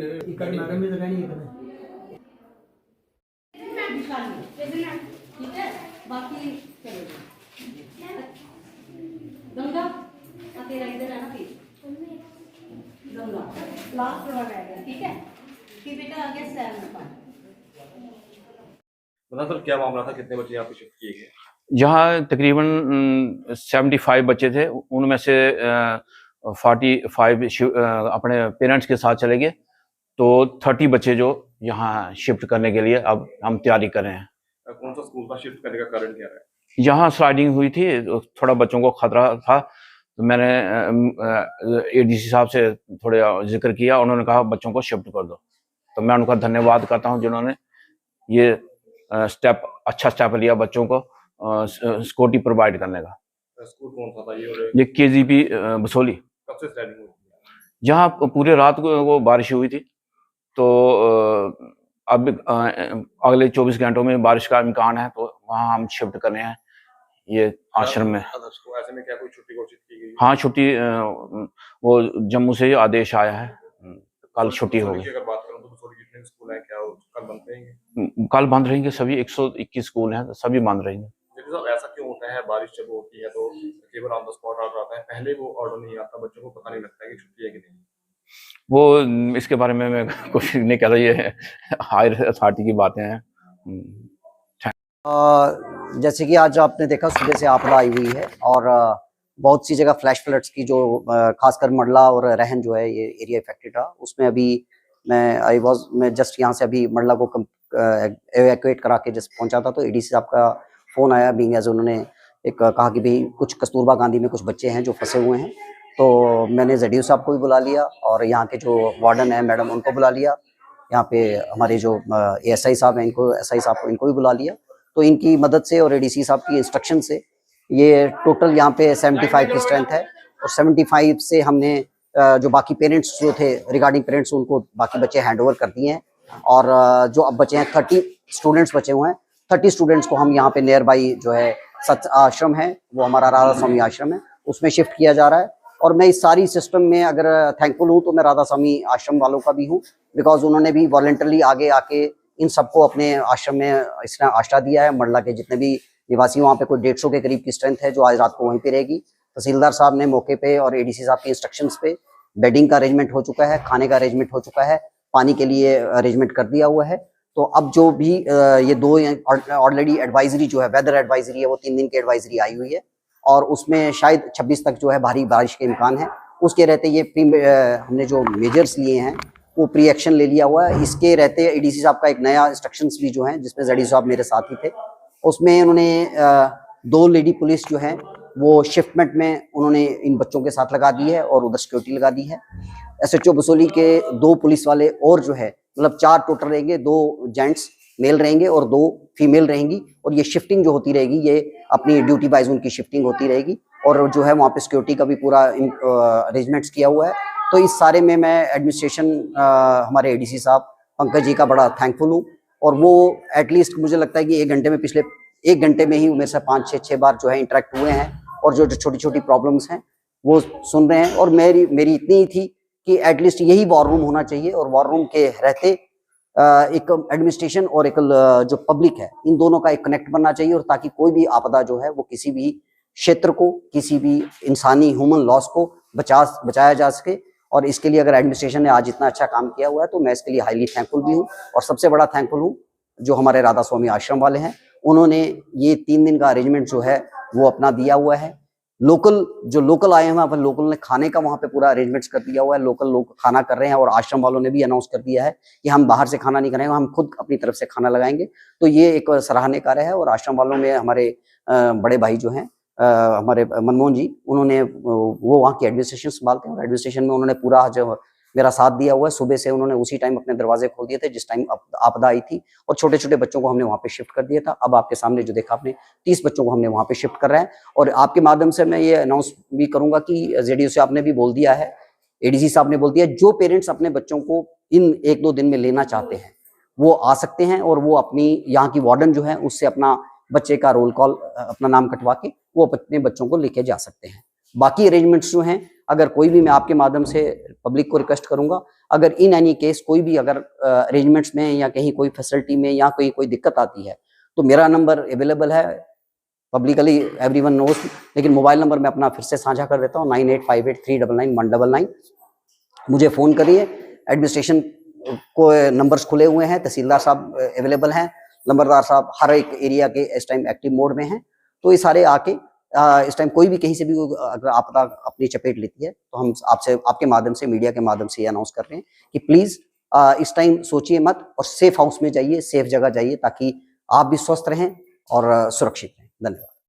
ठीक है, बाकी गंगा तेरा इधर है ना, फिर गंगा लास्ट वाला है, ठीक है। फिर बेटा आ गया 7 पर। बता सर क्या मामला था, कितने बच्चे यहाँ पे शिफ्ट किए गए? यहाँ तकरीबन 75 बच्चे थे, उनमें से 45 अपने पेरेंट्स के साथ चले गए, तो 30 बच्चे जो यहाँ शिफ्ट करने के लिए अब हम तैयारी कर रहे हैं। कौन सा स्कूल था, शिफ्ट करने का कारण क्या है? यहाँ स्लाइडिंग हुई थी, थोड़ा बच्चों को खतरा था, तो मैंने एडीसी साहब से थोड़ा जिक्र किया, उन्होंने कहा बच्चों को शिफ्ट कर दो, तो मैं उनका धन्यवाद करता हूँ जिन्होंने ये अच्छा स्टेप लिया बच्चों को सिक्योरिटी प्रोवाइड करने का। स्कूल कौन सा था ये? ये केजीपी बसोली। कब से स्लाइडिंग हुई? यहाँ पूरे रात को बारिश हुई थी, तो अब अगले 24 घंटों में बारिश का इम्कान है, तो वहाँ हम शिफ्ट कर रहे हैं ये आश्रम में। ऐसे में क्या कोई छुट्टी घोषित की गई? हाँ, छुट्टी वो जम्मू से आदेश आया है, कल छुट्टी होगी। अगर बात करूं तो कितने स्कूल हैं, क्या कल बंद रहेंगे? कल बंद रहेंगे, सभी 121 स्कूल हैं, सभी बंद रहेंगे। ऐसा क्यों होता है, बारिश जब होती है तो केवल ऑन द स्पॉट ऑर्डर आता है, पहले वो ऑर्डर नहीं आता, बच्चों को पता नहीं लगता है कि छुट्टी है कि नहीं? वो इसके बारे में मैं कुछ नहीं कह रहा, ये हायर अथॉरिटी की बातें हैं। जैसे कि आज आपने देखा सुबह से आपदा आई हुई है और बहुत सी जगह फ्लैश फ्लड्स की जो खासकर मंडला और रहन जो है ये एरिया इफेक्टेड रहा, उसमें अभी मैं जस्ट यहाँ से अभी मंडला को एवैक्यूएट करा के जस्ट पहुंचा था, तो एडीसी साहब का फ़ोन आया, बीइंग एज उन्होंने एक कहा कि भाई कुछ कस्तूरबा गांधी में कुछ बच्चे हैं जो फंसे हुए हैं, तो मैंने ZDO साहब को भी बुला लिया और यहाँ के जो वार्डन है मैडम उनको बुला लिया, यहाँ पे हमारे जो ASI साहब हैं इनको, SI साहब को, इनको भी बुला लिया। तो इनकी मदद से और ADC साहब की इंस्ट्रक्शन से ये टोटल यहाँ पे 75 की स्ट्रेंथ है, और 75 से हमने जो बाकी पेरेंट्स जो थे रिगार्डिंग पेरेंट्स उनको बाकी बच्चे हैंड ओवर कर दिए हैं, और जो अब बचे हैं 30 स्टूडेंट्स बचे हुए हैं, 30 स्टूडेंट्स को हम यहाँ पे नियर बाई जो है सत्य आश्रम है, वो हमारा राधा स्वामी आश्रम है, उसमें शिफ्ट किया जा रहा है। और मैं इस सारी सिस्टम में अगर थैंकफुल हूँ तो मैं राधा स्वामी आश्रम वालों का भी हूँ, बिकॉज उन्होंने भी वॉलंटरली आगे आके इन सबको अपने आश्रम में इसने आश्रय दिया है। मंडला के जितने भी निवासी वहाँ पे कोई 150 के करीब की स्ट्रेंथ है जो आज रात को वहीं पे रहेगी। तहसीलदार साहब ने मौके पे और ADC साहब की इंस्ट्रक्शंस पे बेडिंग का अरेंजमेंट हो चुका है, खाने का अरेंजमेंट हो चुका है, पानी के लिए अरेंजमेंट कर दिया हुआ है। तो अब जो भी ये दो ऑलरेडी एडवाइजरी जो है, वेदर एडवाइजरी है, वो 3 दिन की एडवाइजरी आई हुई है, और उसमें शायद 26 तक जो है भारी बारिश के इम्कान है। उसके रहते ये हमने जो मेजर्स लिए हैं वो प्री एक्शन ले लिया हुआ है। इसके रहते ADC साहब का एक नया इंस्ट्रक्शंस भी जो है, जिसमें ZDO साहब मेरे साथ ही थे, उसमें उन्होंने 2 लेडी पुलिस जो है वो शिफ्टमेंट में उन्होंने इन बच्चों के साथ लगा दी है और उधर सिक्योरिटी लगा दी है। SHO बसोली के 2 पुलिस वाले और जो है, मतलब 4 टोटल रहेंगे, 2 जेंट्स मेल रहेंगे और 2 फीमेल रहेंगी, और ये शिफ्टिंग जो होती रहेगी ये अपनी ड्यूटी वाइज उनकी शिफ्टिंग होती रहेगी, और जो है वहाँ पे सिक्योरिटी का भी पूरा अरेंजमेंट्स किया हुआ है। तो इस सारे में मैं एडमिनिस्ट्रेशन हमारे ADC साहब पंकज जी का बड़ा थैंकफुल हूँ, और वो एटलीस्ट मुझे लगता है कि 1 घंटे में, पिछले 1 घंटे में ही मेरे से 5-6 बार जो है इंटरेक्ट हुए हैं, और जो छोटी छोटी प्रॉब्लम्स हैं वो सुन रहे हैं। और मेरी इतनी ही थी कि एटलीस्ट यही वॉर रूम होना चाहिए, और वॉर रूम के रहते एक एडमिनिस्ट्रेशन और एक जो पब्लिक है, इन दोनों का एक कनेक्ट बनना चाहिए, और ताकि कोई भी आपदा जो है वो किसी भी क्षेत्र को, किसी भी इंसानी ह्यूमन लॉस को बचाया जा सके। और इसके लिए अगर एडमिनिस्ट्रेशन ने आज इतना अच्छा काम किया हुआ है तो मैं इसके लिए हाईली थैंकफुल भी हूँ, और सबसे बड़ा थैंकफुल हूँ जो हमारे राधा स्वामी आश्रम वाले हैं। उन्होंने ये 3 दिन का अरेंजमेंट जो है वो अपना दिया हुआ है। लोकल आए हैं, अपन लोकल ने खाने का वहाँ पे पूरा अरेंजमेंट्स कर दिया हुआ है, लोकल लोग खाना कर रहे हैं, और आश्रम वालों ने भी अनाउंस कर दिया है कि हम बाहर से खाना नहीं करेंगे, हम खुद अपनी तरफ से खाना लगाएंगे। तो ये एक सराहनीय कार्य है, और आश्रम वालों में हमारे बड़े भाई जो हैं हमारे मनमोहन जी, उन्होंने वो वहाँ की एडमिनिस्ट्रेशन संभालते हैं, और एडमिनिस्ट्रेशन में उन्होंने पूरा जो मेरा साथ दिया हुआ है। सुबह से उन्होंने उसी टाइम अपने दरवाजे खोल दिए थे जिस टाइम आपदा आई थी, और छोटे छोटे बच्चों को हमने वहाँ पे शिफ्ट कर दिया था। अब आपके सामने जो देखा आपने 30 बच्चों को हमने वहाँ पे शिफ्ट कर रहे हैं। और आपके माध्यम से मैं ये अनाउंस भी करूंगा कि ZDO साहब ने भी बोल दिया है, ADC साहब ने बोल दिया, जो पेरेंट्स अपने बच्चों को इन 1-2 दिन में लेना चाहते हैं वो आ सकते हैं, और वो अपनी यहाँ की वार्डन जो है उससे अपना बच्चे का रोल कॉल, अपना नाम कटवा के वो अपने बच्चों को लेके जा सकते हैं। बाकी अरेंजमेंट्स जो हैं, अगर कोई भी मैं आपके माध्यम से पब्लिक को रिक्वेस्ट करूंगा, अगर इन एनी केस कोई भी अगर अरेंजमेंट्स में या कहीं कोई फैसिलिटी में या कोई दिक्कत आती है तो मेरा नंबर अवेलेबल है, पब्लिकली एवरीवन नोज, लेकिन मोबाइल नंबर मैं अपना फिर से साझा कर देता हूँ 9858399199। मुझे फ़ोन करिए। एडमिनिस्ट्रेशन को नंबर्स खुले हुए हैं, तहसीलदार साहब अवेलेबल हैं, नंबरदार साहब हर एक एरिया के इस टाइम एक्टिव मोड में हैं। तो ये सारे आके इस टाइम कोई भी कहीं से भी अगर आपदा अपनी चपेट लेती है तो हम आपसे आपके माध्यम से, मीडिया के माध्यम से ये अनाउंस कर रहे हैं कि प्लीज़ इस टाइम सोचिए मत और सेफ हाउस में जाइए, सेफ जगह जाइए, ताकि आप भी स्वस्थ रहें और सुरक्षित रहें। धन्यवाद।